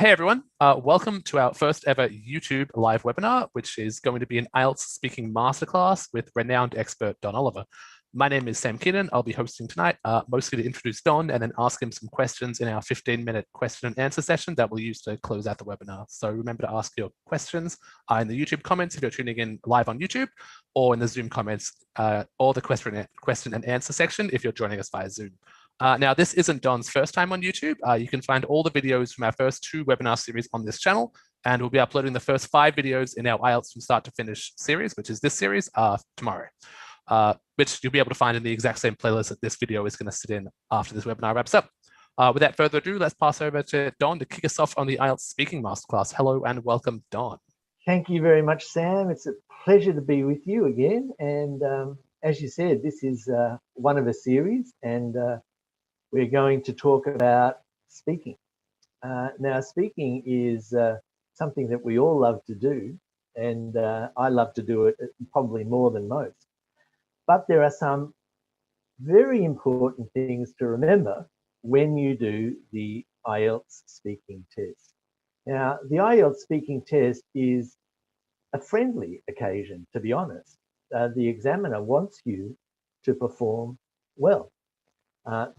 Hey everyone, welcome to our first ever YouTube live webinar, which is going to be an IELTS Speaking Masterclass with renowned expert Don Oliver. My name is Sam Keenan. I'll be hosting tonight, mostly to introduce Don and then ask him some questions in our 15-minute question and answer session that we'll use to close out the webinar. So remember to ask your questions in the YouTube comments if you're tuning in live on YouTube, or in the Zoom comments, or the question and answer section if you're joining us via Zoom. Now, this isn't Don's first time on YouTube. You can find all the videos from our first 2 webinar series on this channel, and we'll be uploading the first 5 videos in our IELTS from start to finish series, which is this series, tomorrow, which you'll be able to find in the exact same playlist that this video is going to sit in after this webinar wraps up. Without further ado, let's pass over to Don to kick us off on the IELTS Speaking Masterclass. Hello and welcome, Don. Thank you very much, Sam. It's a pleasure to be with you again. And as you said, this is one of a series, and we're going to talk about speaking. Now, speaking is something that we all love to do, and I love to do it probably more than most. But there are some very important things to remember when you do the IELTS speaking test. Now, the IELTS speaking test is a friendly occasion, to be honest. The examiner wants you to perform well.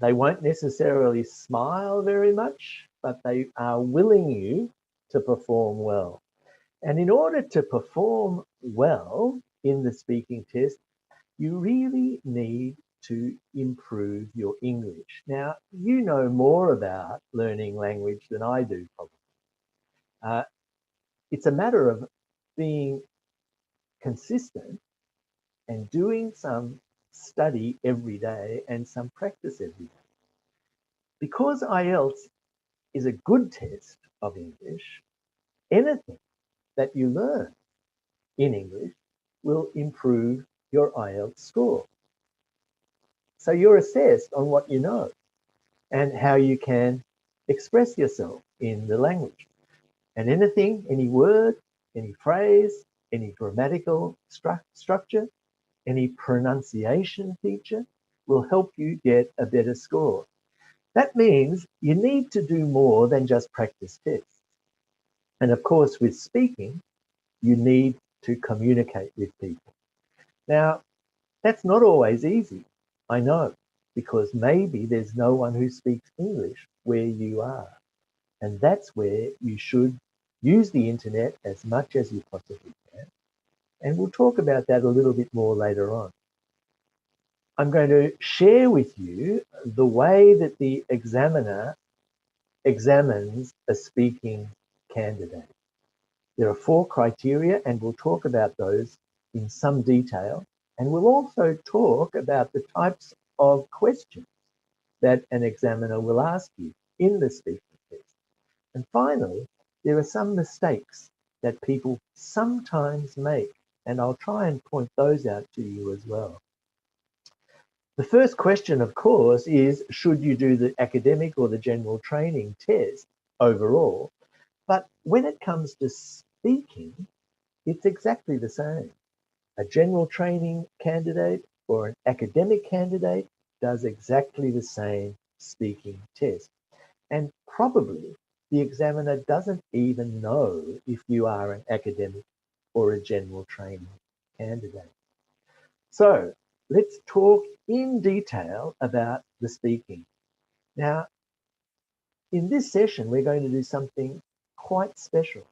They won't necessarily smile very much, but they are willing you to perform well. And in order to perform well in the speaking test, you really need to improve your English. Now, you know more about learning language than I do, probably. It's a matter of being consistent and doing some study every day and some practice every day. Because IELTS is a good test of English, anything that you learn in English will improve your IELTS score. So you're assessed on what you know and how you can express yourself in the language. And anything, any word, any phrase, any grammatical structure, any pronunciation feature will help you get a better score. That means you need to do more than just practice tests. And of course, with speaking, you need to communicate with people. Now, that's not always easy, I know, because maybe there's no one who speaks English where you are. And that's where you should use the internet as much as you possibly can. And we'll talk about that a little bit more later on. I'm going to share with you the way that the examiner examines a speaking candidate. There are 4 criteria, and we'll talk about those in some detail. And we'll also talk about the types of questions that an examiner will ask you in the speaking test. And finally, there are some mistakes that people sometimes make, and I'll try and point those out to you as well. The first question, of course, is should you do the academic or the general training test overall? But when it comes to speaking, it's exactly the same. A general training candidate or an academic candidate does exactly the same speaking test. And probably the examiner doesn't even know if you are an academic or a general training candidate. So let's talk in detail about the speaking. Now, in this session, we're going to do something quite special.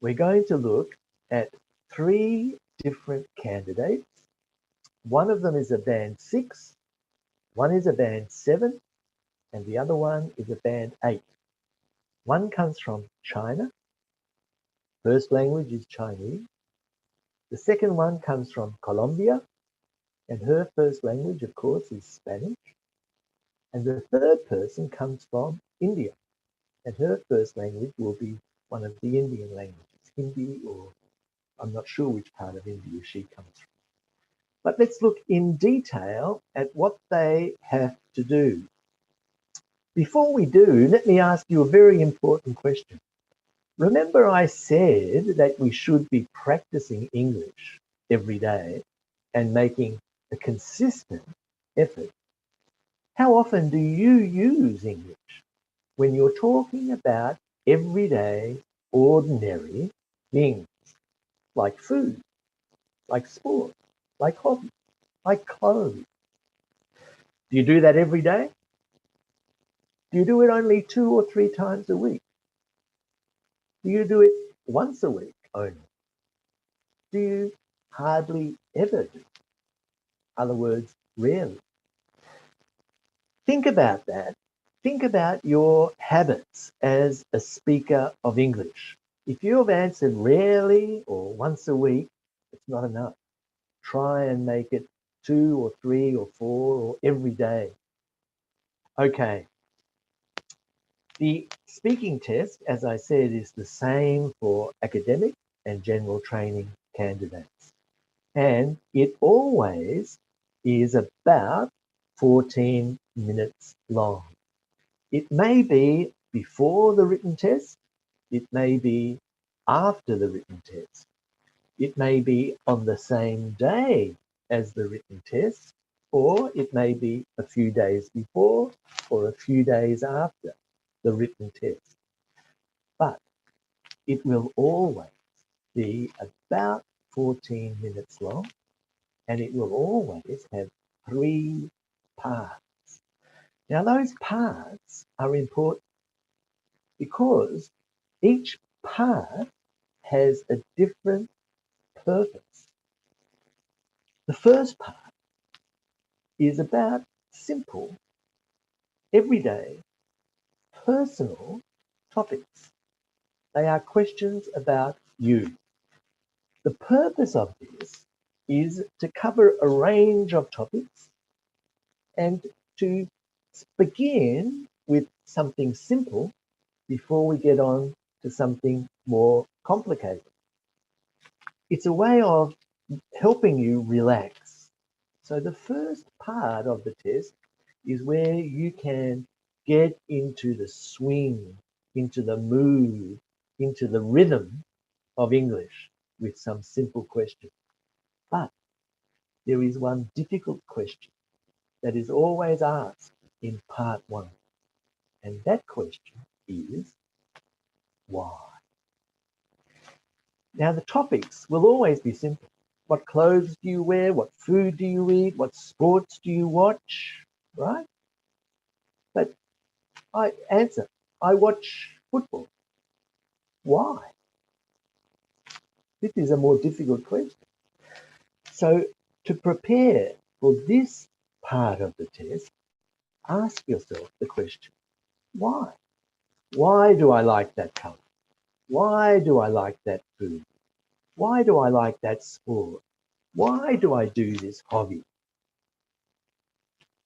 We're going to look at 3 different candidates. One of them is a band 6, one is a band 7, and the other one is a band 8. One comes from China. First language is Chinese. The second one comes from Colombia, and her first language, of course, is Spanish. And the third person comes from India, and her first language will be one of the Indian languages, Hindi, or I'm not sure which part of India she comes from. But let's look in detail at what they have to do. Before we do, let me ask you a very important question. Remember I said that we should be practicing English every day and making a consistent effort. How often do you use English when you're talking about everyday, ordinary things like food, like sport, like hobby, like clothes. Do you do that every day? Do you do it only 2 or 3 times a week? Do you do it once a week only? Do you hardly ever do? In other words, rarely. Think about that. Think about your habits as a speaker of English. If you have answered rarely or once a week, it's not enough. Try and make it 2 or 3 or 4 or every day. Okay. The speaking test, as I said, is the same for academic and general training candidates. And it always is about 14 minutes long. It may be before the written test. It may be after the written test. It may be on the same day as the written test, or it may be a few days before or a few days after the written test. But it will always be about 14 minutes long, and it will always have 3 parts. Now, those parts are important because each part has a different purpose. The first part is about simple, everyday, personal topics. They are questions about you. The purpose of this is to cover a range of topics and to begin with something simple before we get on to something more complicated. It's a way of helping you relax. So the first part of the test is where you can get into the swing, into the mood, into the rhythm of English with some simple questions. But there is one difficult question that is always asked in part 1. And that question is, why? Now, the topics will always be simple. What clothes do you wear? What food do you eat? What sports do you watch? Right? But I watch football. Why? This is a more difficult question. So to prepare for this part of the test, ask yourself the question, why? Why do I like that color? Why do I like that food? Why do I like that sport? Why do I do this hobby?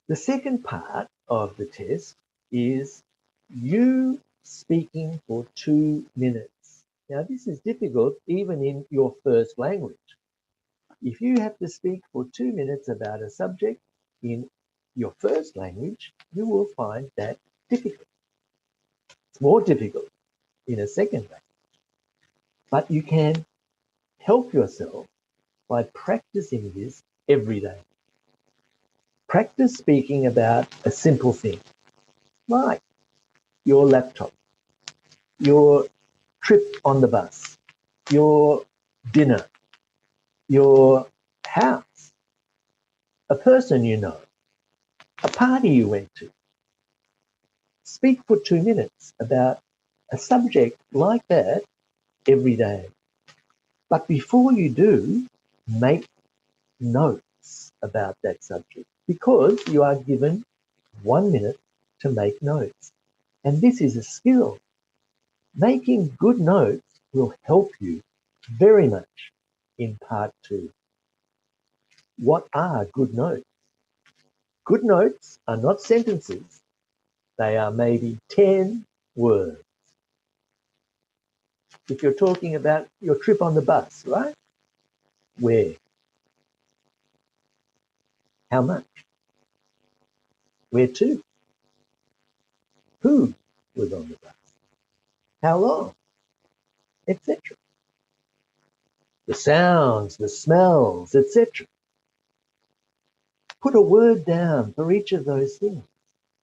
The second part of the test is you speaking for 2 minutes. Now, this is difficult even in your first language. If you have to speak for 2 minutes about a subject in your first language, you will find that difficult. It's more difficult in a second language. But you can help yourself by practicing this every day. Practice speaking about a simple thing, like your laptop, your trip on the bus, your dinner, your house, a person you know, a party you went to. Speak for 2 minutes about a subject like that every day. But before you do, make notes about that subject because you are given 1 minute to make notes. And this is a skill. Making good notes will help you very much in part 2. What are good notes? Good notes are not sentences. They are maybe 10 words. If you're talking about your trip on the bus, right? Where? How much? Where to? Who was on the bus? How long? Etc. The sounds, the smells, etc. Put a word down for each of those things,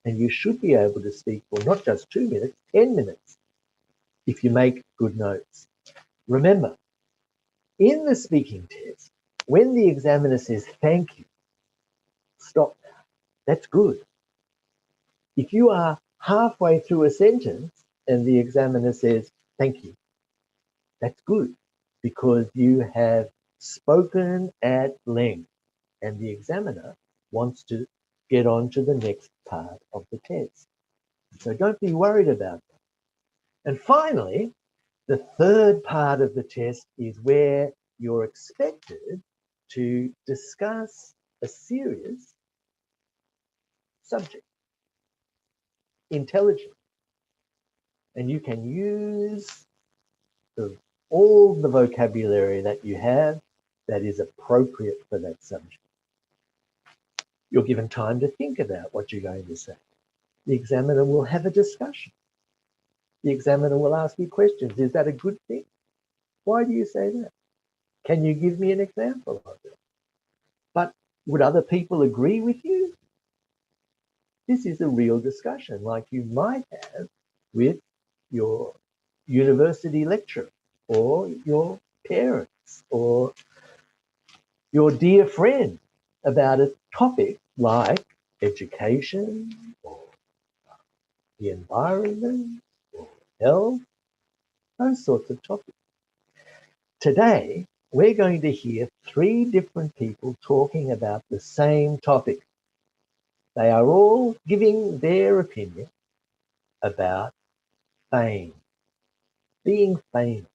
and you should be able to speak for not just 2 minutes, 10 minutes if you make good notes. Remember, in the speaking test, when the examiner says thank you, stop now. That's good. If you are halfway through a sentence and the examiner says thank you, that's good, because you have spoken at length and the examiner wants to get on to the next part of the test. So don't be worried about that. And finally, the third part of the test is where you're expected to discuss a serious subject, intelligent. And you can use all the vocabulary that you have that is appropriate for that subject. You're given time to think about what you're going to say. The examiner will have a discussion. The examiner will ask you questions. Is that a good thing? Why do you say that? Can you give me an example of it? But would other people agree with you? This is a real discussion like you might have with your university lecturer or your parents or your dear friend about a topic like education or the environment or health, those sorts of topics. Today, we're going to hear 3 different people talking about the same topic. They are all giving their opinion about fame, being famous,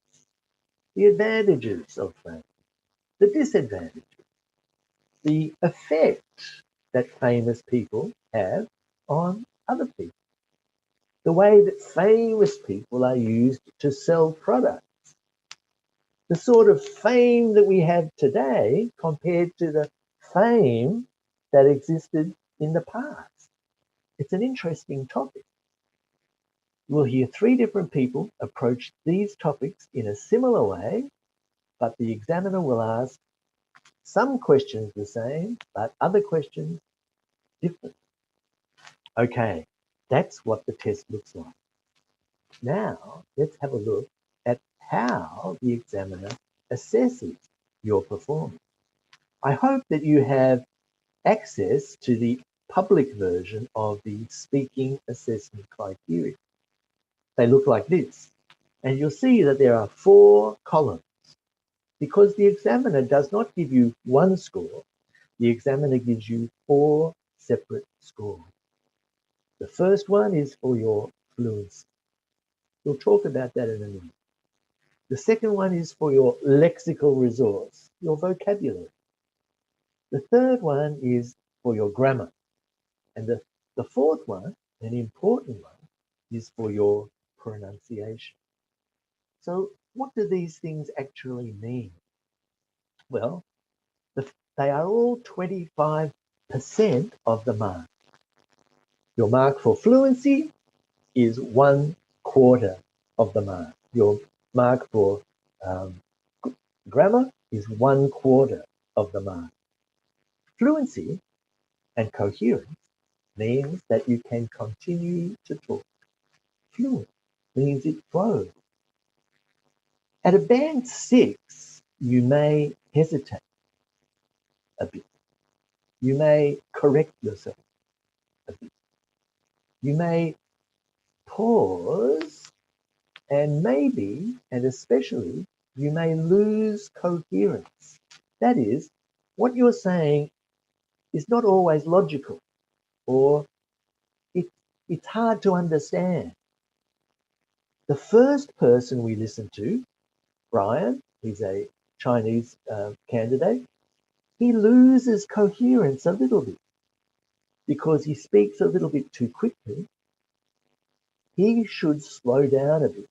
the advantages of fame, the disadvantages, the effect that famous people have on other people, the way that famous people are used to sell products, the sort of fame that we have today compared to the fame that existed in the past. It's an interesting topic. We'll hear 3 different people approach these topics in a similar way, but the examiner will ask some questions the same, but other questions different. Okay, that's what the test looks like. Now, let's have a look at how the examiner assesses your performance. I hope that you have access to the public version of the speaking assessment criteria. They look like this, and you'll see that there are 4 columns. Because the examiner does not give you 1 score, the examiner gives you 4 separate scores. The first one is for your fluency. We'll talk about that in a minute. The second one is for your lexical resource, your vocabulary. The third one is for your grammar. And the fourth one, an important one, is for your pronunciation. So what do these things actually mean? Well, they are all 25% of the mark. Your mark for fluency is 1/4 of the mark. Your mark for grammar is 1/4 of the mark. Fluency and coherence means that you can continue to talk. Fluent means it flows. At a band 6, you may hesitate a bit. You may correct yourself a bit. You may pause, and maybe, and especially, you may lose coherence. That is, what you're saying is not always logical, or it's hard to understand. The first person we listened to, Brian, he's a Chinese candidate, he loses coherence a little bit because he speaks a little bit too quickly. He should slow down a bit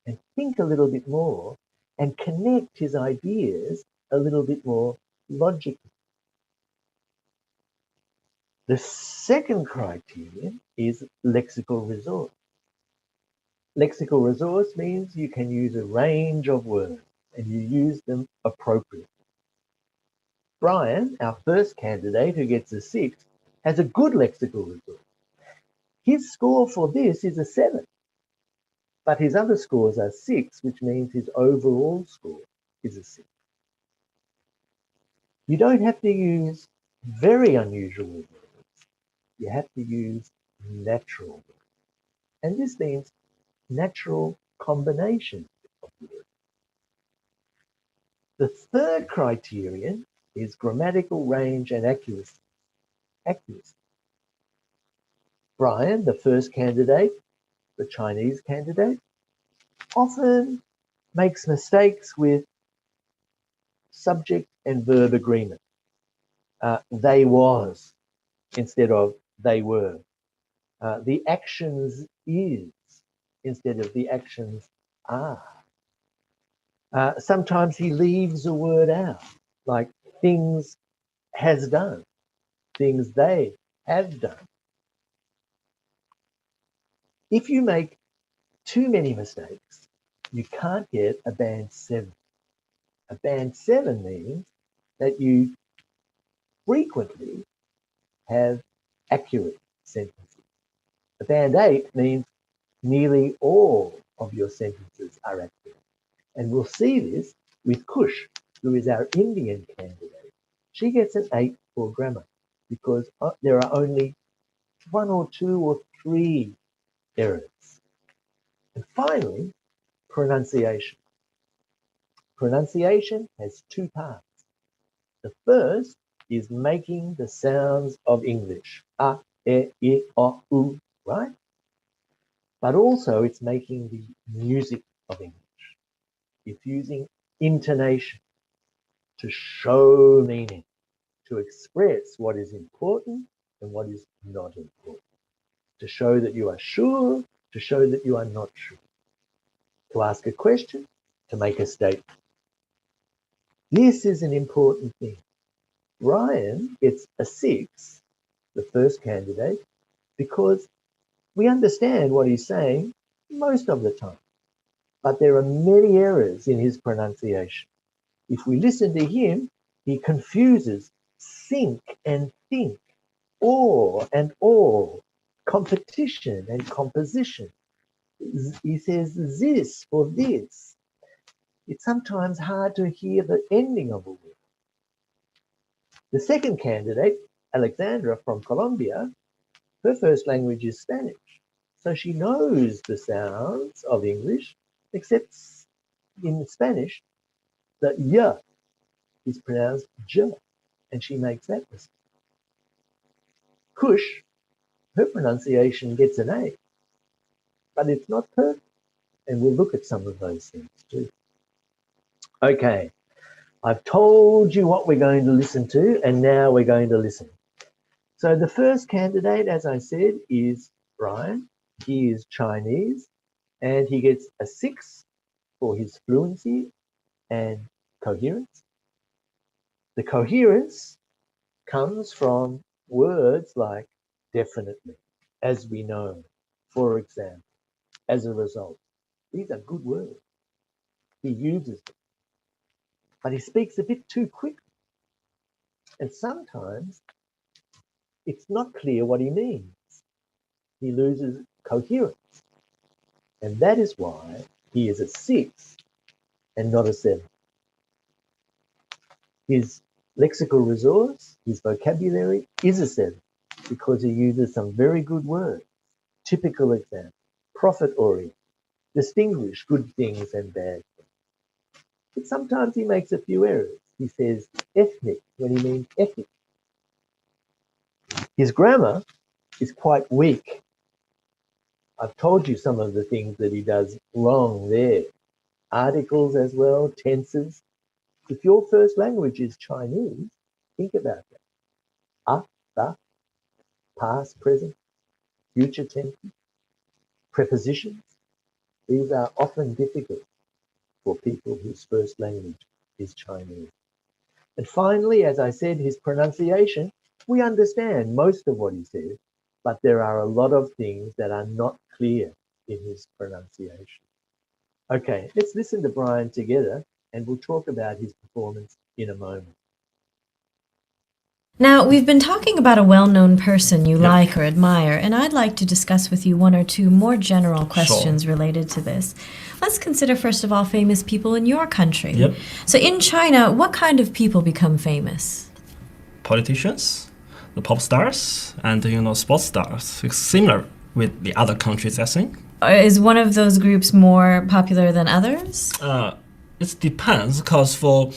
and think a little bit more and connect his ideas a little bit more logically. The second criterion is lexical resource. Lexical resource means you can use a range of words and you use them appropriately. Brian, our first candidate who gets a 6, has a good lexical resource. His score for this is a 7. But his other scores are 6, which means his overall score is a 6. You don't have to use very unusual words. You have to use natural words. And this means natural combination of words. The third criterion is grammatical range and accuracy. Brian, the first candidate, the Chinese candidate, often makes mistakes with subject and verb agreement. They was instead of they were. The actions is instead of the actions are. Sometimes he leaves a word out, like things has done, things they have done. If you make too many mistakes, you can't get a band 7. A band 7 means that you frequently have accurate sentences. A band 8 means nearly all of your sentences are accurate. And we'll see this with Kush, who is our Indian candidate. She gets an 8 for grammar because there are only 1 or 2 or 3 errors. And finally, pronunciation. Pronunciation has 2 parts. The first is making the sounds of English. A, E, I, O, U, right? But also it's making the music of English. It's using intonation to show meaning, to express what is important and what is not important, to show that you are sure, to show that you are not sure, to ask a question, to make a statement. This is an important thing. Ryan gets a 6, the first candidate, because we understand what he's saying most of the time. But there are many errors in his pronunciation. If we listen to him, he confuses think and think, or and all, competition and composition. He says this for this. It's sometimes hard to hear the ending of a word. The second candidate, Alexandra from Colombia, her first language is Spanish. So she knows the sounds of English, except in Spanish, the y is pronounced j, and she makes that mistake. Kush, her pronunciation gets an A, but it's not perfect, and we'll look at some of those things too. Okay, I've told you what we're going to listen to, and now we're going to listen. So the first candidate, as I said, is Brian. He is Chinese, and he gets a 6 for his fluency and coherence. The coherence comes from words like definitely, as we know, for example, as a result. These are good words. He uses them, but he speaks a bit too quick. And sometimes it's not clear what he means. He loses coherence. And that is why he is a 6 and not a 7. His lexical resource, his vocabulary is a 7 because he uses some very good words. Typical example, profit-oriented, distinguish good things and bad things. But sometimes he makes a few errors. He says ethnic when he means ethic. His grammar is quite weak. I've told you some of the things that he does wrong there. Articles as well, tenses. If your first language is Chinese, think about that. A, the, past, present, future tense, prepositions. These are often difficult for people whose first language is Chinese. And finally, as I said, his pronunciation, we understand most of what he says, but there are a lot of things that are not clear in his pronunciation. Okay, let's listen to Brian together and we'll talk about his performance in a moment. Now, we've been talking about a well-known person you Yep. like or admire, and I'd like to discuss with you one or two more general questions related to this. Let's consider, first of all, famous people in your country. Yep. So in China, what kind of people become famous? Politicians, the pop stars, and sports stars. It's similar with the other countries, I think. Is one of those groups more popular than others? It depends, because for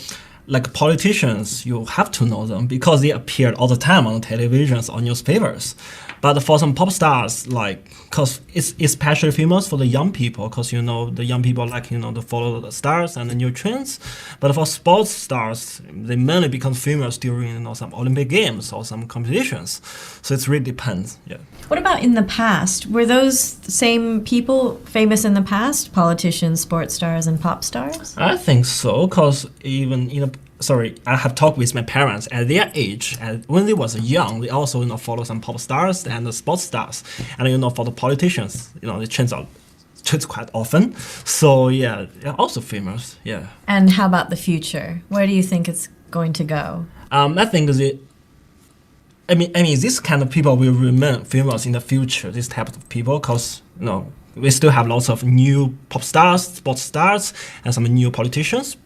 like politicians, you have to know them because they appeared all the time on televisions or newspapers. But for some pop stars, because it's especially famous for the young people, because the young people to follow the stars and the new trends. But for sports stars, they mainly become famous during some Olympic games or some competitions. So it really depends. Yeah. What about in the past? Were those same people famous in the past? Politicians, sports stars, and pop stars? I think so, because even I have talked with my parents at their age, and when they was young, they also follow some pop stars and the sports stars, and for the politicians, they change quite often. So yeah, they're also famous. Yeah. And how about the future? Where do you think it's going to go? I think this kind of people will remain famous in the future. This type of people, because we still have lots of new pop stars, sports stars, and some new politicians.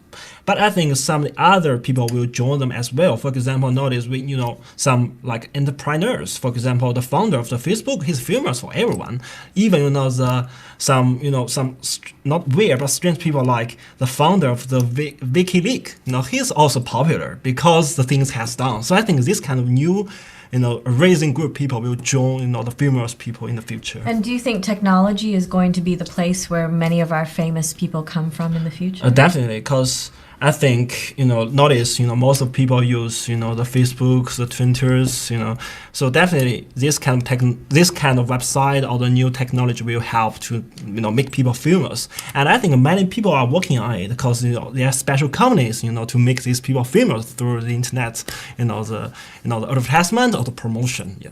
But I think some other people will join them as well. For example, nowadays some like entrepreneurs. For example, the founder of the Facebook, he's famous for everyone. Even some not weird but strange people like the founder of the WikiLeaks. He's also popular because the things has done. So I think this kind of new raising group people will join the famous people in the future. And do you think technology is going to be the place where many of our famous people come from in the future? Definitely, because I think nowadays most of people use the Facebooks, the Twitters, so definitely this kind of website or the new technology will help to make people famous. And I think many people are working on it because there are special companies to make these people famous through the internet, the advertisement or the promotion. Yeah.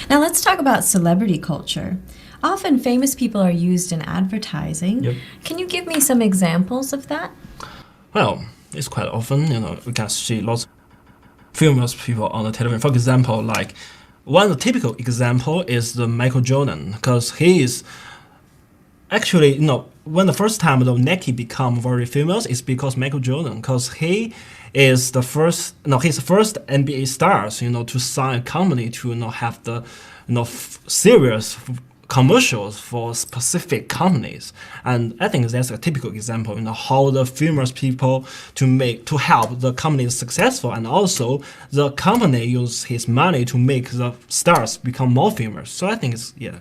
Now let's talk about celebrity culture. Often famous people are used in advertising. Yep. Can you give me some examples of that? Well, it's quite often, we can see lots of famous people on the television. For example, one typical example is the Michael Jordan, because he is actually, when the first time the Nike become very famous, it's because Michael Jordan, because he is the first, he's the first NBA stars, to sign a company to have the, serious commercials for specific companies. And I think that's a typical example, how the famous people to help the company successful, and also the company use his money to make the stars become more famous. So I think it's, yeah.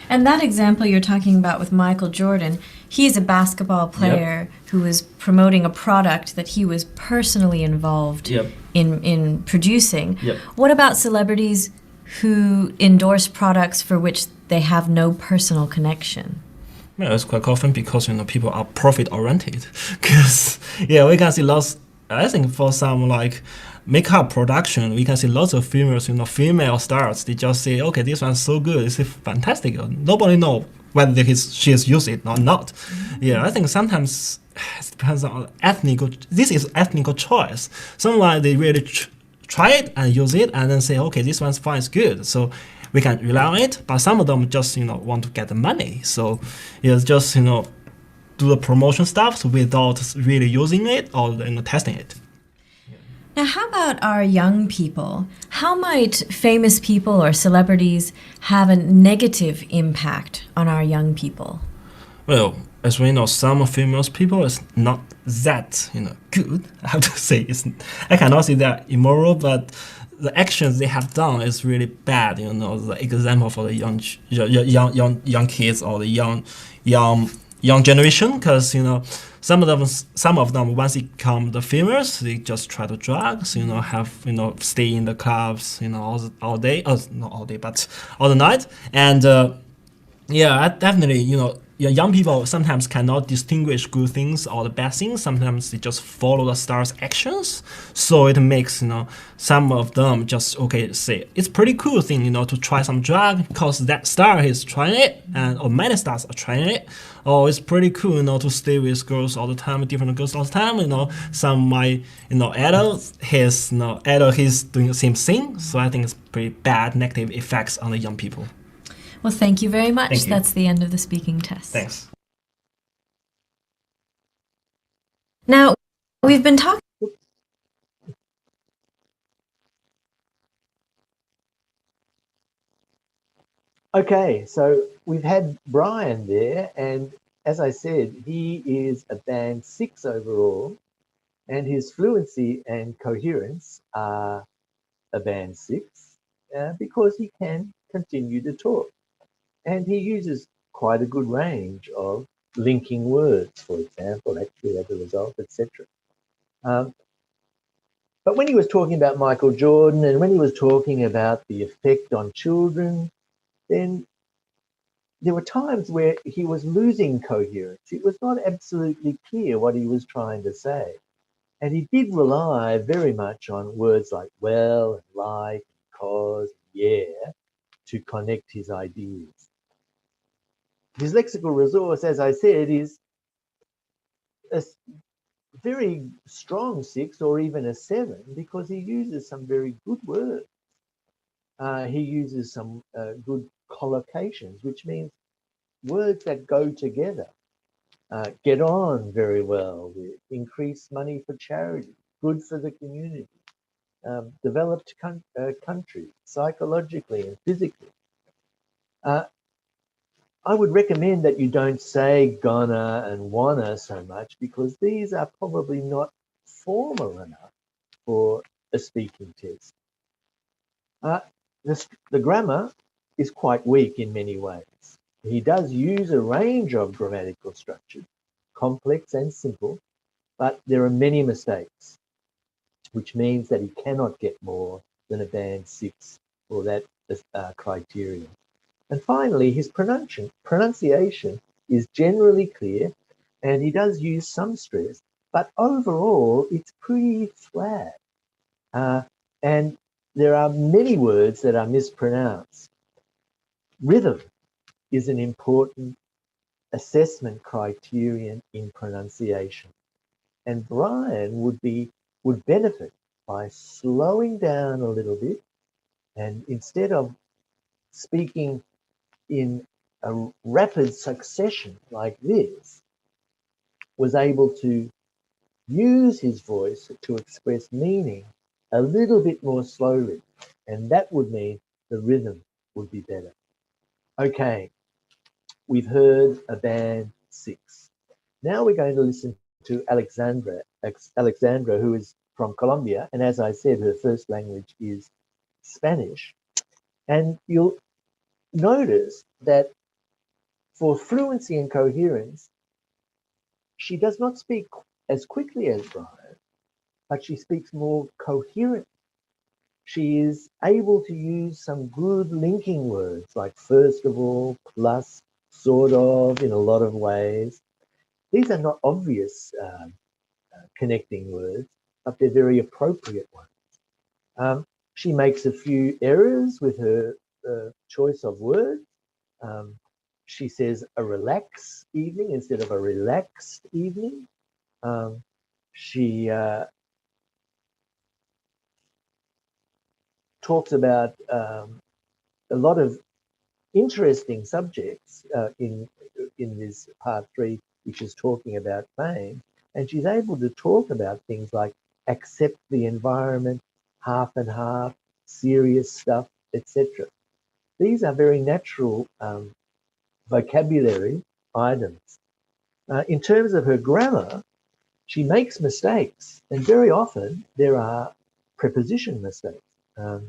And that example you're talking about with Michael Jordan, he's a basketball player who was promoting a product that he was personally involved in producing. What about celebrities who endorse products for which they have no personal connection? Yeah, it's quite often because people are profit oriented. Because we can see lots. I think for some makeup production, we can see lots of famous female stars. They just say, okay, this one's so good, it's fantastic. Nobody know whether she has used it or not. Yeah, I think sometimes it depends on This is ethnic choice. Someone they really try it and use it and then say, okay, this one's fine, it's good. So we can rely on it, but some of them just want to get the money. So just do the promotion stuff without really using it or testing it. Now, how about our young people? How might famous people or celebrities have a negative impact on our young people? Well, as we know, some famous people is not that good. I have to say, I cannot say they're immoral, but the actions they have done is really bad. The example for the young kids or the young generation, because some of them once they become the famous, they just try to drugs, stay in the clubs, all day, not all day, but all the night, and I definitely young people sometimes cannot distinguish good things or the bad things. Sometimes they just follow the star's actions. So it makes, some of them just, say, it's pretty cool thing, to try some drug because that star is trying it, or many stars are trying it. Or it's pretty cool, to stay with girls all the time, different girls all the time. Some my, idol, he's doing the same thing. So I think it's pretty bad negative effects on the young people. Well, thank you very much. Thank you. That's the end of the speaking test. Thanks. Now, we've been talking. Okay, so we've had Brian there, and as I said, he is a band 6 overall, and his fluency and coherence are a band 6 because he can continue to talk. And he uses quite a good range of linking words, for example, actually as a result, etc. But when he was talking about Michael Jordan and when he was talking about the effect on children, then there were times where he was losing coherence. It was not absolutely clear what he was trying to say. And he did rely very much on words like well, and like, because, yeah, to connect his ideas. His lexical resource, as I said, is a very strong 6 or even a 7 because he uses some very good words. He uses some good collocations, which means words that go together. Get on very well with increase money for charity, good for the community, developed country, psychologically and physically. I would recommend that you don't say gonna and wanna so much because these are probably not formal enough for a speaking test. The grammar is quite weak in many ways. He does use a range of grammatical structures, complex and simple, but there are many mistakes, which means that he cannot get more than a band 6 for that criterion. And finally, his pronunciation is generally clear, and he does use some stress, but overall, it's pretty flat. And there are many words that are mispronounced. Rhythm is an important assessment criterion in pronunciation. And Brian would benefit by slowing down a little bit, and instead of speaking in a rapid succession like this, was able to use his voice to express meaning a little bit more slowly. And that would mean the rhythm would be better. Okay, we've heard a band 6. Now we're going to listen to Alexandra, who is from Colombia. And as I said, her first language is Spanish. And you'll notice that for fluency and coherence, she does not speak as quickly as Brian, but she speaks more coherent. She is able to use some good linking words like first of all, plus, sort of, in a lot of ways. These are not obvious connecting words, but they're very appropriate ones. She makes a few errors with her choice of words. She says a relaxed evening instead of a relaxed evening. She talks about a lot of interesting subjects in this part 3, which is talking about fame. And she's able to talk about things like accept the environment, half and half, serious stuff, etc. These are very natural vocabulary items. In terms of her grammar, she makes mistakes, and very often there are preposition mistakes.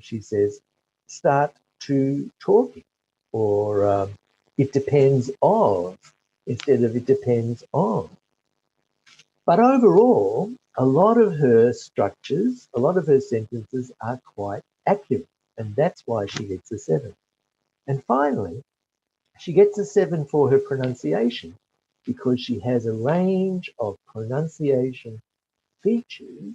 She says, start to talking, or it depends of, instead of it depends on. But overall, a lot of her structures, a lot of her sentences are quite accurate, and that's why she gets a 7. And finally, She gets a 7 for her pronunciation because she has a range of pronunciation features.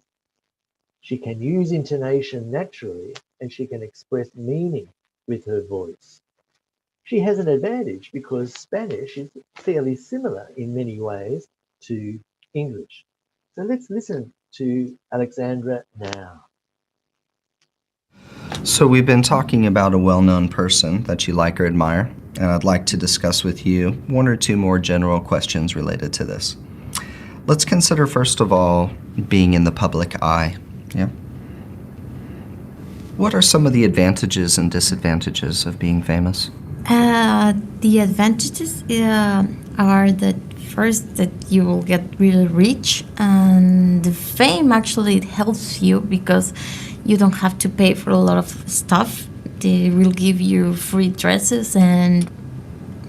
She can use intonation naturally, and she can express meaning with her voice. She has an advantage because Spanish is fairly similar in many ways to English. So let's listen to Alexandra now. So we've been talking about a well-known person that you like or admire, and I'd like to discuss with you one or two more general questions related to this. Let's consider, first of all, being in the public eye. Yeah. What are some of the advantages and disadvantages of being famous? The advantages are that first that you will get really rich, and the fame actually it helps you because you don't have to pay for a lot of stuff. They will give you free dresses and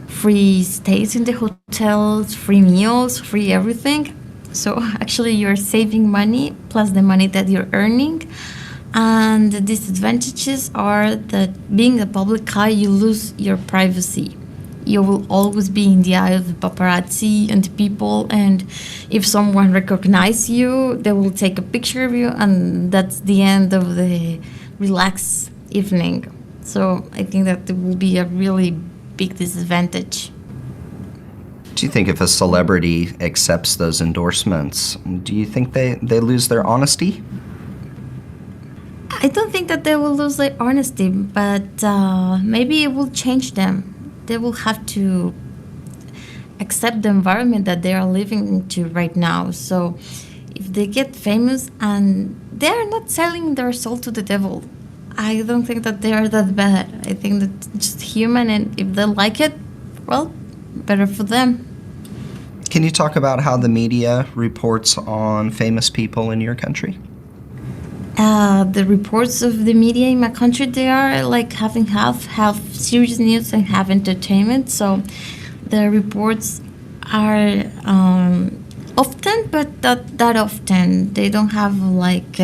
free stays in the hotels, free meals, free everything. So actually you're saving money plus the money that you're earning. And the disadvantages are that being a public eye, you lose your privacy. You will always be in the eye of the paparazzi and the people, and if someone recognizes you, they will take a picture of you, and that's the end of the relaxed evening. So I think that it will be a really big disadvantage. Do you think if a celebrity accepts those endorsements, do you think they lose their honesty? I don't think that they will lose their honesty, but maybe it will change them. They will have to accept the environment that they are living into right now. So if they get famous and they are not selling their soul to the devil, I don't think that they are that bad. I think that it's just human, and if they like it, well, better for them. Can you talk about how the media reports on famous people in your country? The reports of the media in my country, they are like having half serious news and half entertainment. So the reports are often, but not that often. They don't have like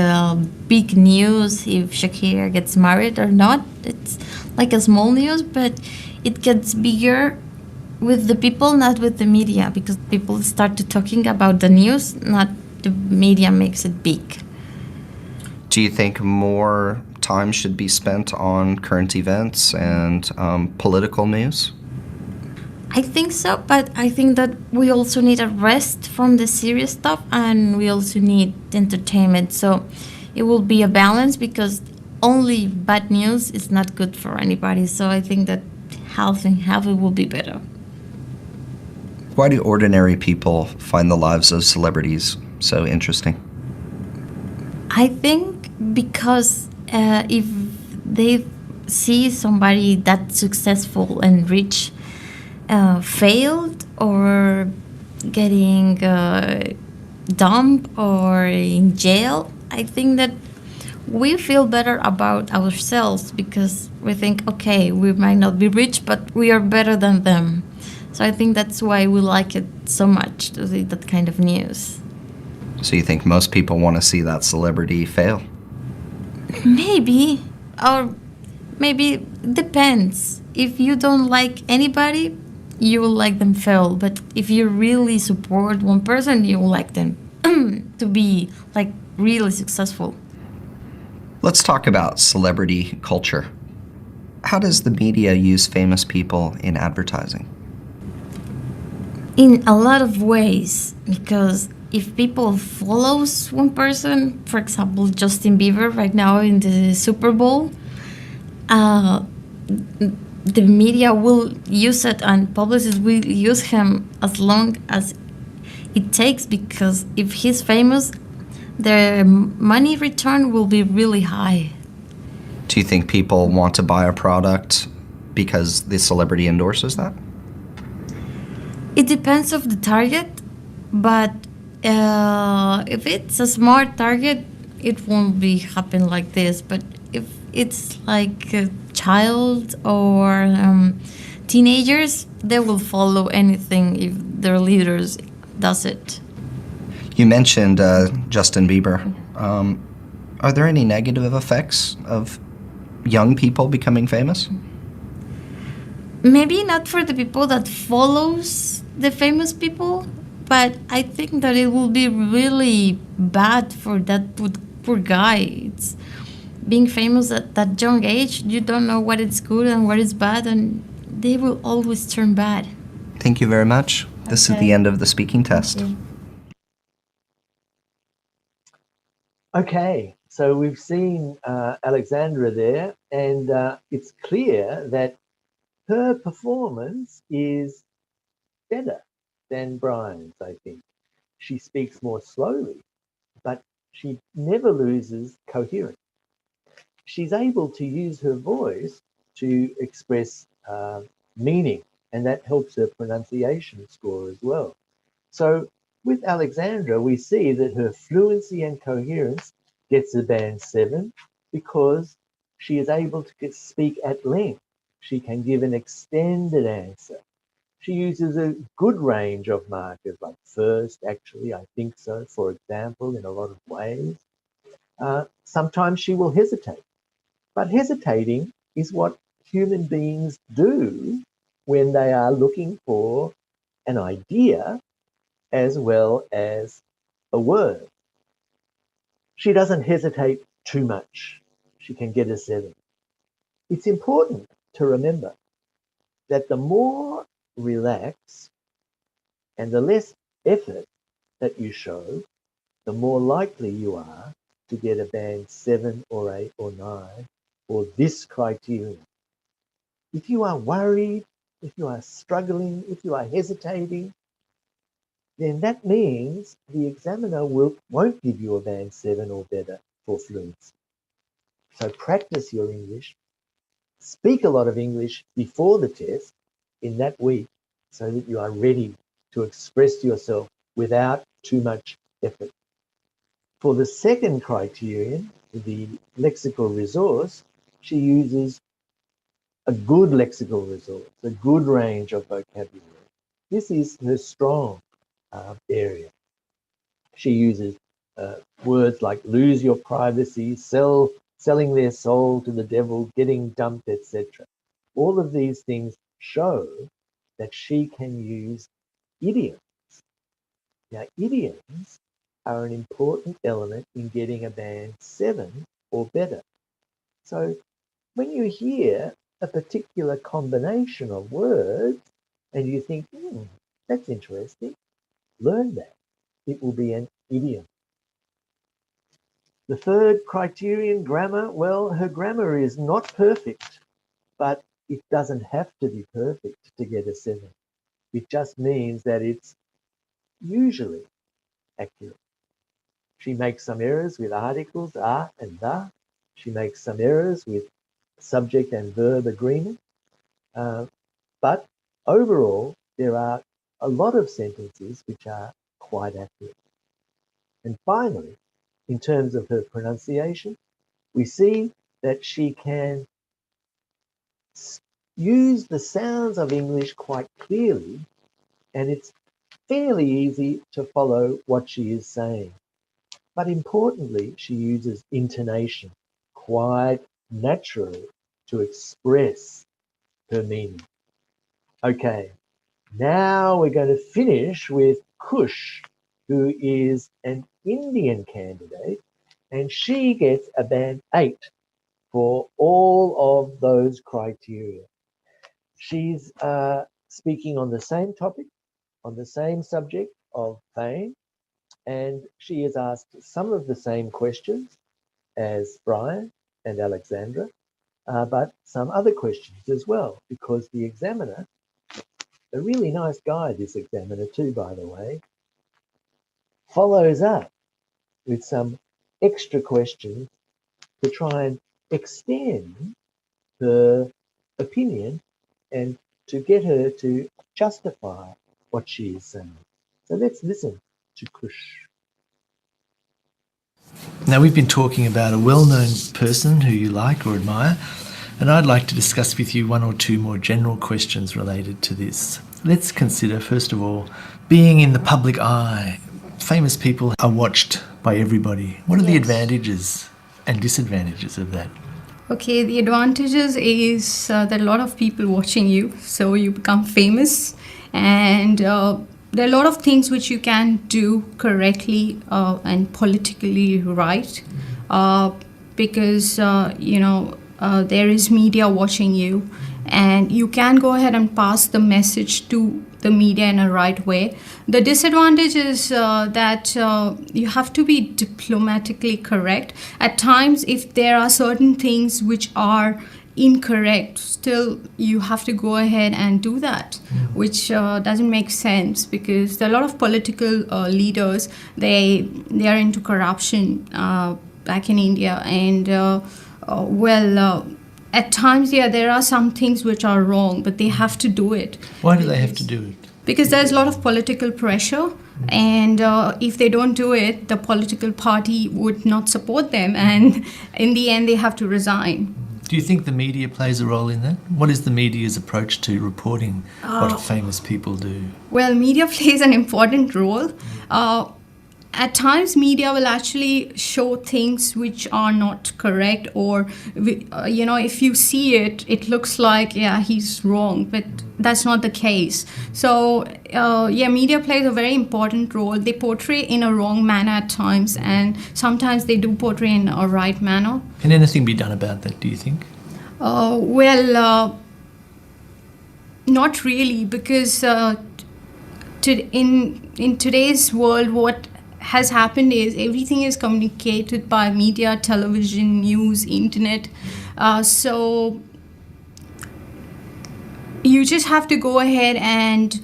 big news if Shakira gets married or not. It's like a small news, but it gets bigger with the people, not with the media, because people start to talking about the news, not the media makes it big. Do you think more time should be spent on current events and political news? I think so, but I think that we also need a rest from the serious stuff, and we also need entertainment. So it will be a balance, because only bad news is not good for anybody. So I think that half and half it will be better. Why do ordinary people find the lives of celebrities so interesting? I think because if they see somebody that successful and rich failed or getting dumped or in jail, I think that we feel better about ourselves, because we think, okay, we might not be rich, but we are better than them. So I think that's why we like it so much, to see that kind of news. So you think most people want to see that celebrity fail? Maybe, or maybe depends. If you don't like anybody, you will like them fail. But if you really support one person, you will like them to be like really successful. Let's talk about celebrity culture. How does the media use famous people in advertising? In a lot of ways, because if people follows one person, for example, Justin Bieber right now in the Super Bowl, the media will use it and publicists will use him as long as it takes, because if he's famous, the money return will be really high. Do you think people want to buy a product because the celebrity endorses that? It depends of the target, but if it's a smart target, it won't be happen like this. But if it's like a child or teenagers, they will follow anything if their leaders does it. You mentioned Justin Bieber. Are there any negative effects of young people becoming famous? I think that, well, if they see somebody that successful and rich failed or getting dumped or in jail, I think that we all maybe not for the people that follows the famous people, but I think that it will be really bad for that poor guy. It's being famous at that young age. You don't know what is good and what is bad, and they will always turn bad. Thank you very much. This is the end of the speaking test. Okay, so we've seen Alexandra there, and it's clear that her performance is better than Brian's, I think. She speaks more slowly, but she never loses coherence. She's able to use her voice to express meaning, and that helps her pronunciation score as well. So with Alexandra, we see that her fluency and coherence gets a band 7 because she is able to speak at length. She can give an extended answer. She uses a good range of markers, like first, actually, I think so, for example, in a lot of ways. Sometimes she will hesitate, but hesitating is what human beings do when they are looking for an idea as well as a word. She doesn't hesitate too much. She can get a 7. It's important to remember that the more relaxed and the less effort that you show, the more likely you are to get a band 7 or 8 or 9 for this criterion. If you are worried, if you are struggling, if you are hesitating, then that means the examiner won't give you a band 7 or better for fluency. So practice your English. Speak a lot of English before the test in that week so that you are ready to express yourself without too much effort. For the second criterion, the lexical resource, she uses a good lexical resource, a good range of vocabulary. This is her strong area. She uses words like lose your privacy, selling their soul to the devil, getting dumped, etc. All of these things show that she can use idioms. Now, idioms are an important element in getting a band 7 or better. So when you hear a particular combination of words and you think, that's interesting, learn that. It will be an idiom. The third criterion, grammar, well, her grammar is not perfect, but it doesn't have to be perfect to get a 7. It just means that it's usually accurate. She makes some errors with articles, are and the. She makes some errors with subject and verb agreement. But overall, there are a lot of sentences which are quite accurate. And finally, in terms of her pronunciation, we see that she can use the sounds of English quite clearly, and it's fairly easy to follow what she is saying. But importantly, she uses intonation quite naturally to express her meaning. Okay, now we're going to finish with Kush, who is an Indian candidate, and she gets a band 8 for all of those criteria. She's speaking on the same topic, on the same subject of fame, and she is asked some of the same questions as Brian and Alexandra, but some other questions as well, because the examiner, a really nice guy, this examiner too, by the way, follows up with some extra questions to try and extend her opinion and to get her to justify what she is saying. So let's listen to Kush. Now, we've been talking about a well-known person who you like or admire, and I'd like to discuss with you one or two more general questions related to this. Let's consider, first of all, being in the public eye. Famous people are watched by everybody. What are the advantages and disadvantages of that? Okay, the advantages is that a lot of people watching you, so you become famous, and there are a lot of things which you can do correctly and politically right, because there is media watching you, and you can go ahead and pass the message to the media in a right way. The disadvantage is that you have to be diplomatically correct. At times, if there are certain things which are incorrect, still you have to go ahead and do that, which doesn't make sense, because there are a lot of political leaders, they are into corruption back in India, and at times, there are some things which are wrong, but they have to do it. Why do they have to do it? Because there's a lot of political pressure, and if they don't do it, the political party would not support them, and in the end, they have to resign. Do you think the media plays a role in that? What is the media's approach to reporting what famous people do? Well, media plays an important role. At times, media will actually show things which are not correct, or if you see it, it looks like he's wrong, but that's not the case. So media plays a very important role. They portray in a wrong manner at times, and sometimes they do portray in a right manner. Can anything be done about that, do you think? Not really, because in today's world, what has happened is everything is communicated by media, television, news, internet. So you just have to go ahead and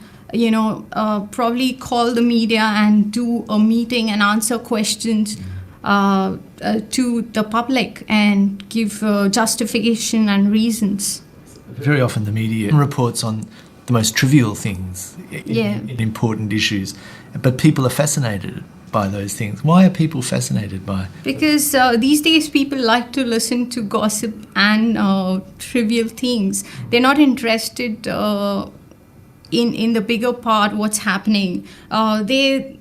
probably call the media and do a meeting and answer questions to the public and give justification and reasons. Very often the media reports on the most trivial things in important issues, but people are fascinated by those things. Why are people fascinated by? Because these days people like to listen to gossip and trivial things. They're not interested in the bigger part, what's happening. They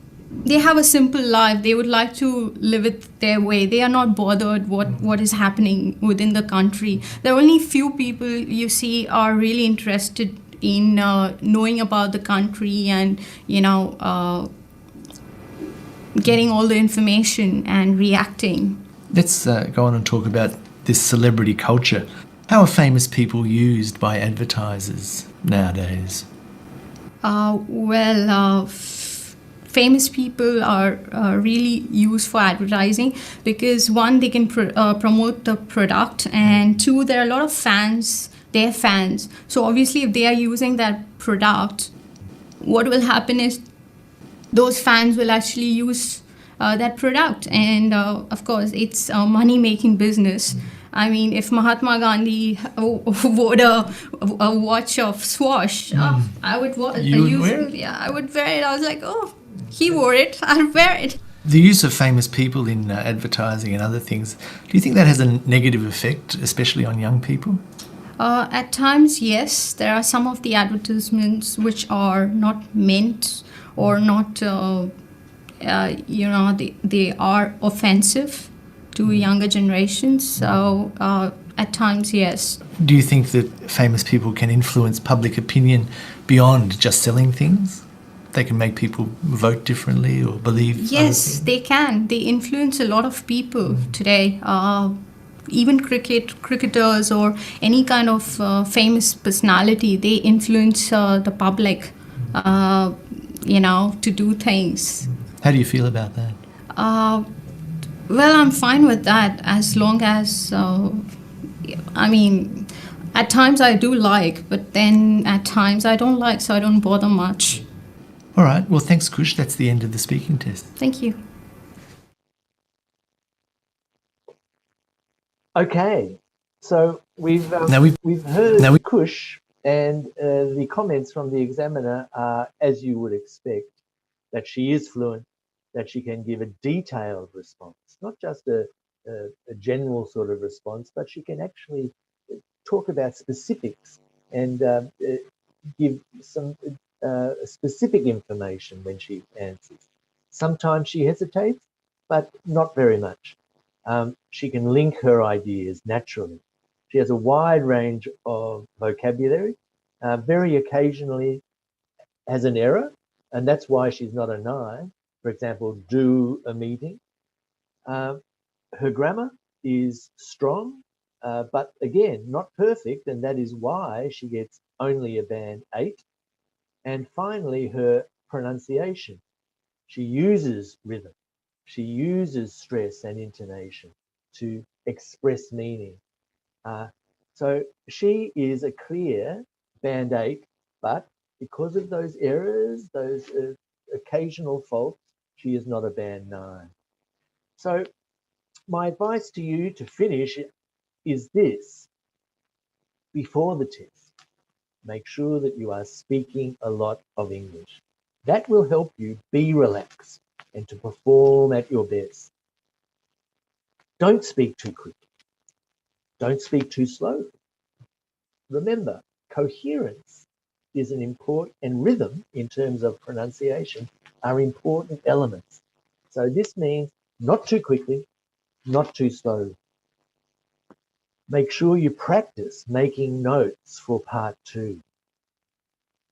have a simple life. They would like to live it their way. They are not bothered what is happening within the country. There are only few people you see are really interested in knowing about the country and getting all the information and reacting. Let's go on and talk about this celebrity culture. How are famous people used by advertisers nowadays? Famous people are really used for advertising because, one, they can promote the product, and two, there are a lot of fans. They're fans. So obviously, if they are using that product, what will happen is those fans will actually use that product, and of course it's a money-making business. I mean, if Mahatma Gandhi wore a watch of Swash, I would wear it. Yeah, I would wear it. I was like, oh, he wore it, I'll wear it. The use of famous people in advertising and other things, do you think that has a negative effect, especially on young people? At times, yes. There are some of the advertisements which are not meant or not, they are offensive to younger generations. So at times, yes. Do you think that famous people can influence public opinion beyond just selling things? They can make people vote differently or believe? Yes, they can. They influence a lot of people today. Even cricketers or any kind of famous personality, they influence the public, to do things. How do you feel about that? I'm fine with that as long as, at times I do like, but then at times I don't like, so I don't bother much. All right. Well, thanks, Kush. That's the end of the speaking test. Thank you. Okay, so we've heard Kush, and the comments from the examiner are, as you would expect, that she is fluent, that she can give a detailed response, not just a general sort of response, but she can actually talk about specifics and give some specific information when she answers. Sometimes she hesitates, but not very much. She can link her ideas naturally. She has a wide range of vocabulary, very occasionally has an error, and that's why she's not a 9. For example, do a meeting. Her grammar is strong, but again, not perfect, and that is why she gets only a band 8. And finally, her pronunciation. She uses rhythm. She uses stress and intonation to express meaning. So she is a clear band 8, but because of those errors, those occasional faults, she is not a band 9. So my advice to you to finish is this: before the test, make sure that you are speaking a lot of English. That will help you be relaxed and to perform at your best. Don't speak too quickly. Don't speak too slowly. Remember, coherence is an important, and rhythm in terms of pronunciation are important elements. So this means not too quickly, not too slowly. Make sure you practice making notes for part 2.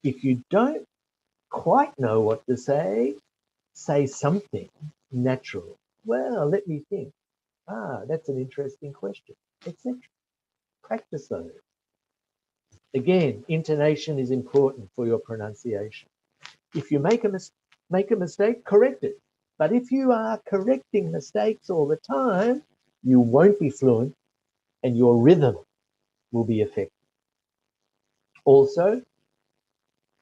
If you don't quite know what to say something natural. Well, let me think. That's an interesting question, etc. Practice those. Again, intonation is important for your pronunciation. If you make a mistake, correct it. But if you are correcting mistakes all the time, you won't be fluent and your rhythm will be affected. Also,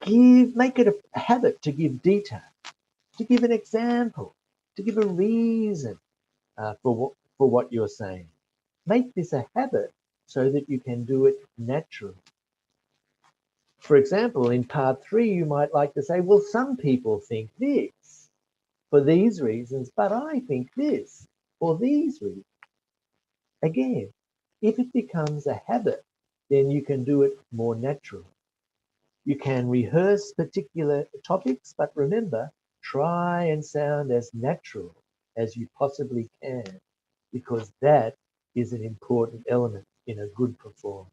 make it a habit to give detail, to give an example, to give a reason for what you're saying. Make this a habit so that you can do it naturally. For example, in part 3, you might like to say, well, some people think this for these reasons, but I think this for these reasons. Again, if it becomes a habit, then you can do it more naturally. You can rehearse particular topics, but remember, try and sound as natural as you possibly can, because that is an important element in a good performance.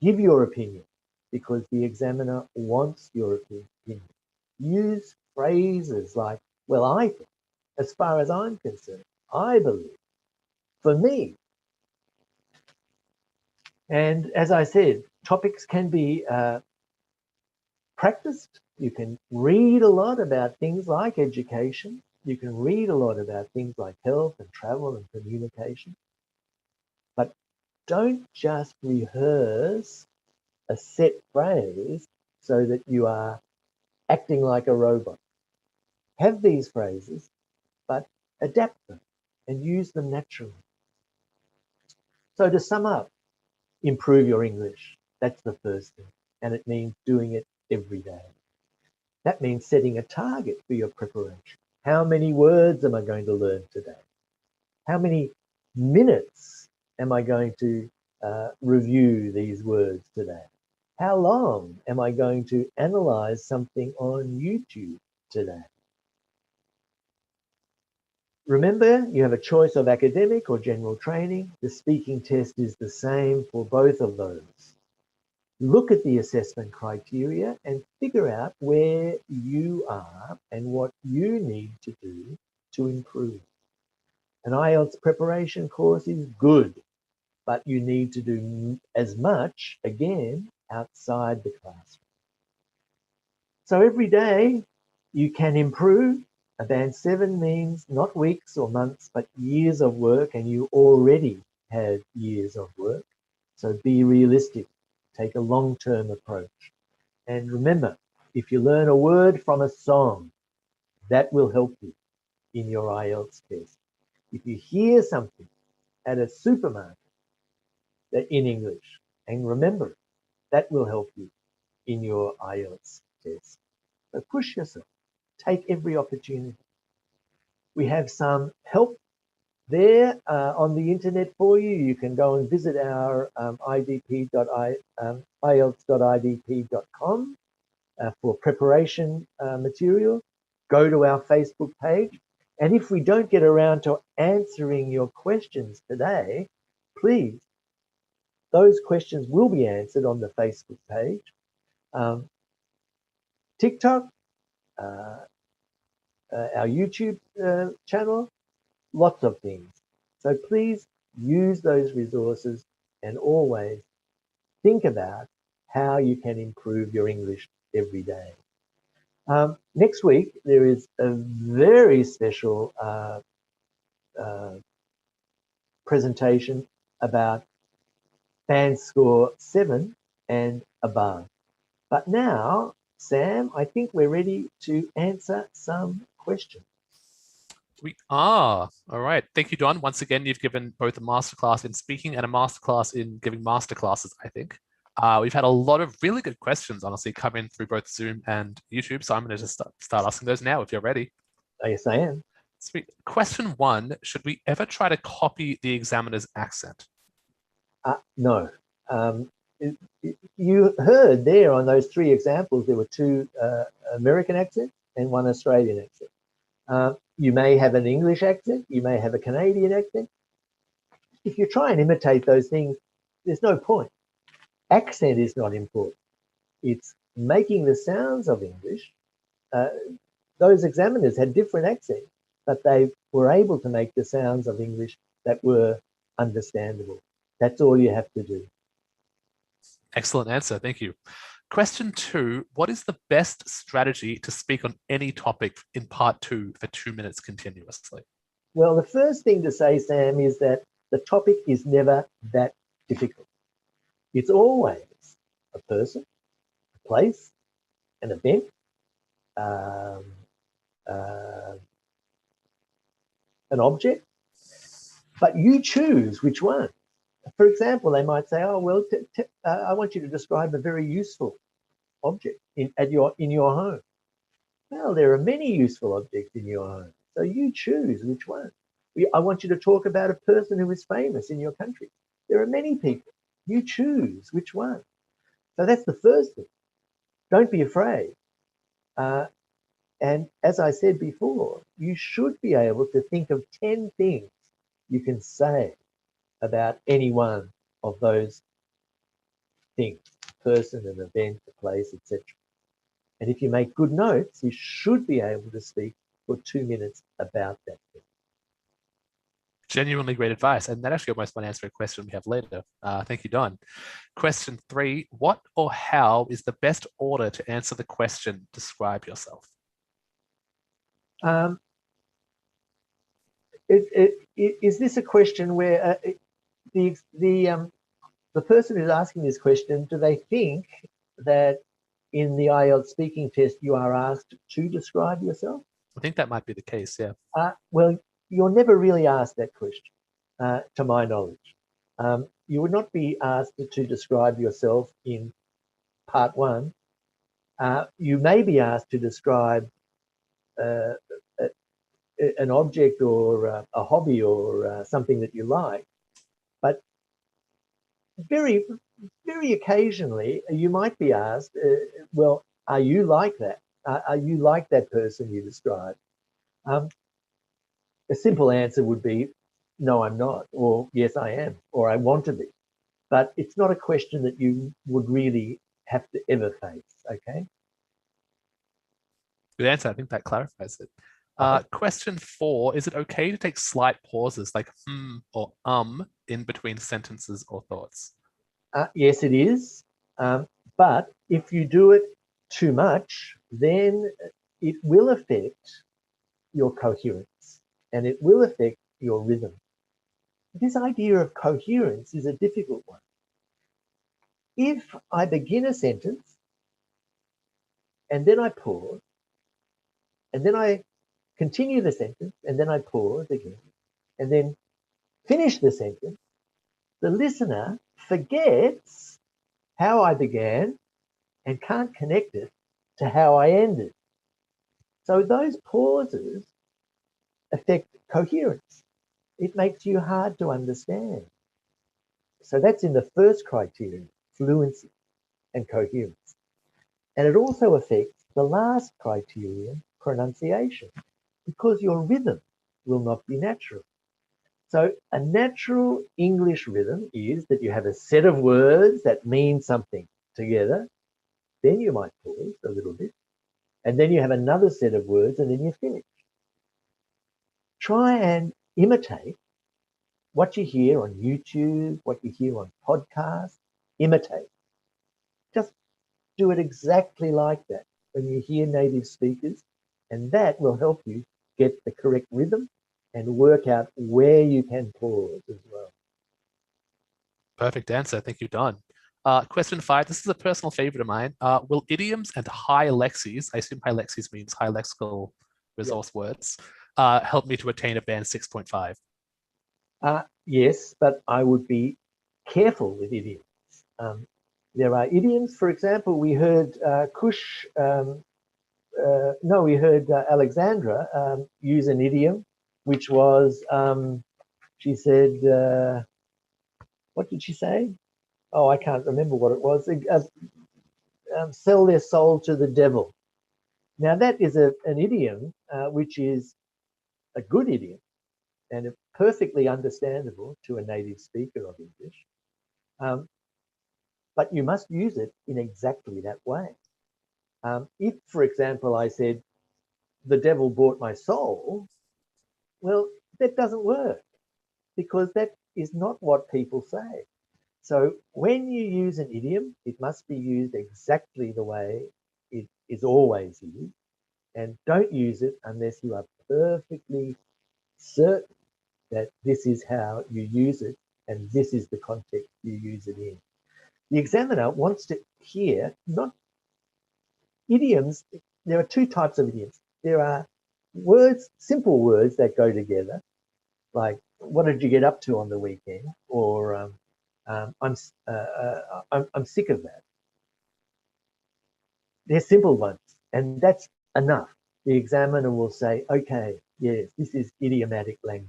Give your opinion, because the examiner wants your opinion. Use phrases like, well, I think, as far as I'm concerned, I believe, for me. And as I said, topics can be practiced. You can read a lot about things like education. You can read a lot about things like health and travel and communication. But don't just rehearse a set phrase so that you are acting like a robot. Have these phrases, but adapt them and use them naturally. So to sum up, improve your English. That's the first thing. And it means doing it every day. That means setting a target for your preparation. How many words am I going to learn today? How many minutes am I going to review these words today? How long am I going to analyze something on YouTube today? Remember, you have a choice of academic or general training. The speaking test is the same for both of those. Look at the assessment criteria and figure out where you are and what you need to do to improve. An IELTS preparation course is good, but you need to do as much, again, outside the classroom. So every day you can improve. A band 7 means not weeks or months, but years of work, and you already have years of work. So be realistic. Take a long-term approach. And remember, if you learn a word from a song, that will help you in your IELTS test. If you hear something at a supermarket in English, and remember, that will help you in your IELTS test. So push yourself. Take every opportunity. We have some help there on the internet for you. You can go and visit our IELTS.idp.com for preparation material. Go to our Facebook page. And if we don't get around to answering your questions today, please those questions will be answered on the Facebook page. TikTok, our YouTube channel, lots of things. So please use those resources and always think about how you can improve your English every day. Next week, there is a very special presentation about band score 7 and above. But now, Sam, I think we're ready to answer some questions. We are. All right. Thank you, Don. Once again, you've given both a masterclass in speaking and a masterclass in giving masterclasses, I think. We've had a lot of really good questions, honestly, come in through both Zoom and YouTube. So I'm going to just start asking those now if you're ready. Yes, I am. Sweet. Question 1, should we ever try to copy the examiner's accent? No. You heard there on those 3 examples, there were 2 American accents and 1 Australian accent. You may have an English accent, you may have a Canadian accent. If you try and imitate those things, there's no point. Accent is not important. It's making the sounds of English. Those examiners had different accents, but they were able to make the sounds of English that were understandable. That's all you have to do. Excellent answer. Thank you. Question 2, what is the best strategy to speak on any topic in part 2 for 2 minutes continuously? Well, the first thing to say, Sam, is that the topic is never that difficult. It's always a person, a place, an event, an object, but you choose which one. For example, they might say, oh, well, I want you to describe a very useful object in your home. Well, there are many useful objects in your home, so you choose which one. I want you to talk about a person who is famous in your country. There are many people. You choose which one. So that's the first thing. Don't be afraid. And as I said before, you should be able to think of 10 things you can say about any one of those things, person, an event, a place, etc. And if you make good notes, you should be able to speak for 2 minutes about that thing. Genuinely great advice. And that actually almost might answer a question we have later. Thank you, Don. Question 3, what or how is the best order to answer the question, describe yourself? Is this a question where the person who's asking this question, do they think that in the IELTS speaking test you are asked to describe yourself? I think that might be the case, yeah. Well, you're never really asked that question, to my knowledge. You would not be asked to describe yourself in part 1. You may be asked to describe an object or a hobby or something that you like, but very, very occasionally you might be asked, well, are you like that? Are you like that person you described? A simple answer would be, no, I'm not, or yes, I am, or I want to be. But it's not a question that you would really have to ever face, okay? Good answer. I think that clarifies it. Question 4, is it okay to take slight pauses like or in between sentences or thoughts? Yes, it is. But if you do it too much, then it will affect your coherence and it will affect your rhythm. This idea of coherence is a difficult one. If I begin a sentence and then I pause and then I continue the sentence and then I pause again and then finish the sentence, the listener forgets how I began and can't connect it to how I ended. So those pauses affect coherence. It makes you hard to understand. So that's in the first criterion, fluency and coherence. And it also affects the last criterion, pronunciation, because your rhythm will not be natural. So a natural English rhythm is that you have a set of words that mean something together. Then you might pause a little bit. And then you have another set of words and then you finish. Try and imitate what you hear on YouTube, what you hear on podcasts. Imitate. Just do it exactly like that when you hear native speakers, and that will help you get the correct rhythm and work out where you can pause as well. Perfect answer. Thank you, Don. Question 5. This is a personal favorite of mine. Will idioms and high lexis, I assume high lexis means high lexical resource words, help me to attain a band 6.5? Yes, but I would be careful with idioms. There are idioms, for example, we heard Alexandra use an idiom, which was, she said, what did she say? Oh, I can't remember what it was. Sell their soul to the devil. Now that is an idiom which is a good idiom and perfectly understandable to a native speaker of English. But you must use it in exactly that way. If, for example, I said, the devil bought my soul, well, that doesn't work because that is not what people say. So when you use an idiom, it must be used exactly the way it is always used, and don't use it unless you are perfectly certain that this is how you use it and this is the context you use it in. The examiner wants to hear not idioms. There are two types of idioms. There are words, simple words that go together, like what did you get up to on the weekend, or I'm sick of that. They're simple ones, and that's enough. The examiner will say, okay, yes, this is idiomatic language.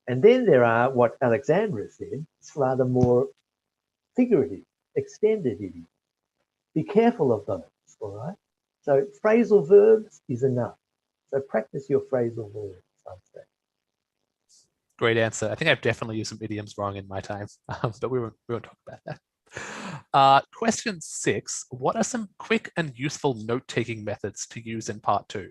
And then there are what Alexandra said, it's rather more figurative, extended idioms. Be careful of those, all right? So phrasal verbs is enough. So practice your phrasal verbs, I'd say. Great answer. I think I've definitely used some idioms wrong in my time, but we won't talk about that. Question 6. What are some quick and useful note-taking methods to use in part 2?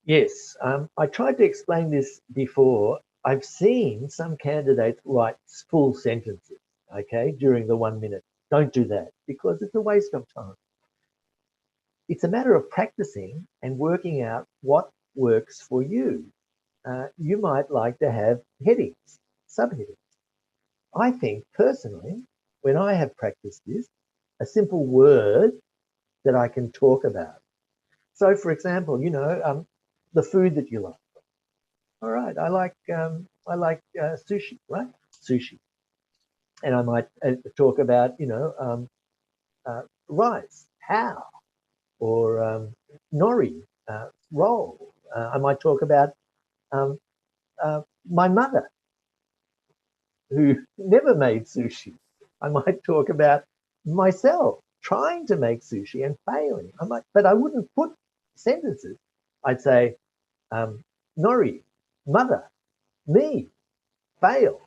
Yes, I tried to explain this before. I've seen some candidates write full sentences, okay, during the 1 minute. Don't do that because it's a waste of time. It's a matter of practicing and working out what works for you. You might like to have headings, subheadings. I think personally, when I have practiced this, a simple word that I can talk about. So, for example, the food that you like. All right, I like sushi, right? Sushi, and I might talk about rice, how, or nori, roll. I might talk about my mother, who never made sushi. I might talk about myself trying to make sushi and failing. But I wouldn't put sentences. I'd say, nori, mother, me, fail,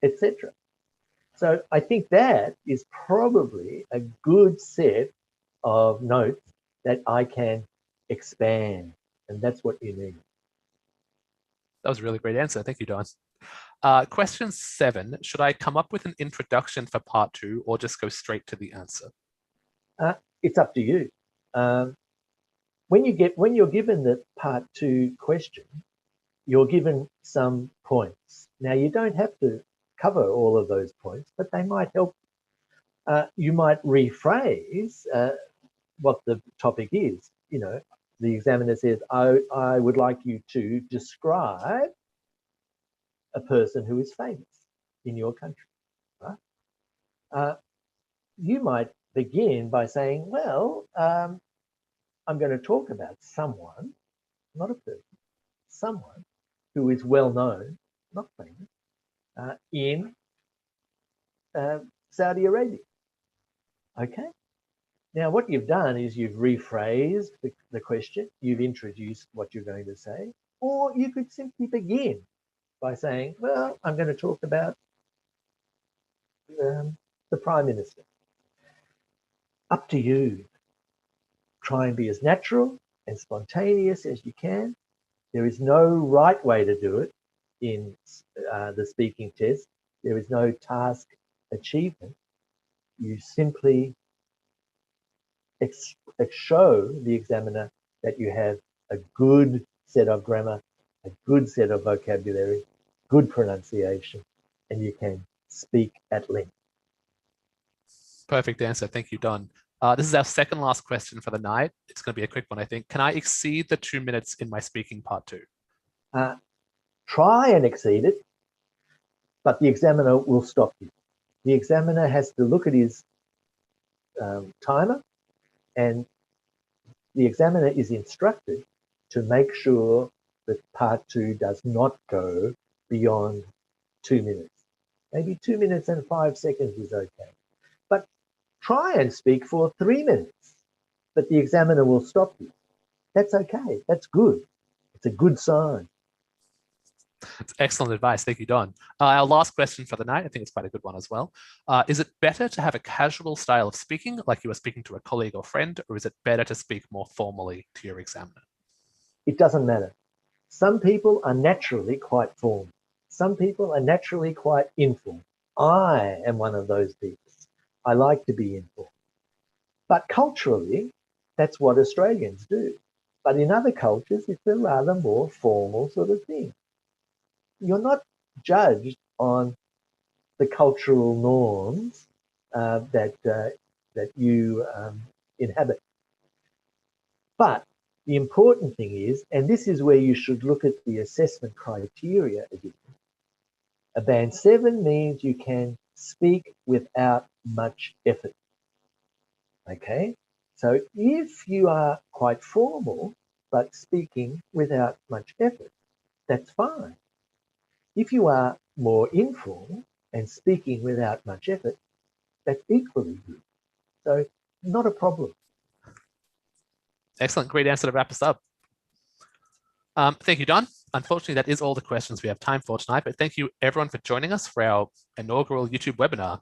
etc. So I think that is probably a good set of notes that I can expand, and that's what you need. That was a really great answer. Thank you, Don. Question 7. Should I come up with an introduction for part 2 or just go straight to the answer? It's up to you. When you're given the part 2 question, you're given some points. Now, you don't have to cover all of those points, but they might help. You might rephrase what the topic is. The examiner says, I would like you to describe a person who is famous in your country. Right? You might begin by saying, well, I'm going to talk about someone, not a person, someone who is well known, not famous, in Saudi Arabia. Okay. Now, what you've done is you've rephrased the question, you've introduced what you're going to say, or you could simply begin by saying, well, I'm going to talk about the Prime Minister. Up to you. Try and be as natural and spontaneous as you can. There is no right way to do it in the speaking test. There is no task achievement. You simply show the examiner that you have a good set of grammar, a good set of vocabulary, good pronunciation, and you can speak at length. Perfect answer. Thank you, Don. This is our second last question for the night. It's going to be a quick one, I think. Can I exceed the 2 minutes in my speaking part 2? Try and exceed it, but the examiner will stop you. The examiner has to look at his timer, and the examiner is instructed to make sure that part 2 does not go beyond 2 minutes. Maybe 2 minutes and 5 seconds is okay. But try and speak for 3 minutes, but the examiner will stop you. That's okay. That's good. It's a good sign. It's excellent advice. Thank you, Don. Our last question for the night, I think it's quite a good one as well. Is it better to have a casual style of speaking, like you were speaking to a colleague or friend, or is it better to speak more formally to your examiner? It doesn't matter. Some people are naturally quite formal. Some people are naturally quite informal. I am one of those people. I like to be informal. But culturally, that's what Australians do. But in other cultures, it's a rather more formal sort of thing. You're not judged on the cultural norms that you inhabit. But the important thing is, and this is where you should look at the assessment criteria again, a band 7 means you can speak without much effort. Okay? So if you are quite formal, but speaking without much effort, that's fine. If you are more informal and speaking without much effort, that's equally good. So not a problem. Excellent. Great answer to wrap us up. Thank you, Don. Unfortunately, that is all the questions we have time for tonight, but thank you everyone for joining us for our inaugural YouTube webinar.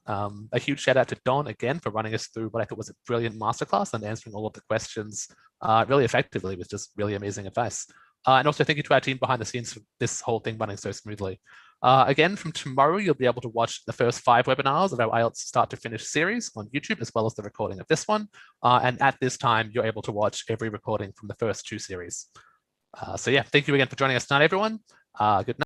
A huge shout out to Don again for running us through what I thought was a brilliant masterclass and answering all of the questions really effectively with just really amazing advice. And also thank you to our team behind the scenes for this whole thing running so smoothly. Again, from tomorrow, you'll be able to watch the first 5 webinars of our IELTS Start to Finish series on YouTube, as well as the recording of this one. And at this time, you're able to watch every recording from the first 2 series. So yeah, thank you again for joining us tonight, everyone. Good night.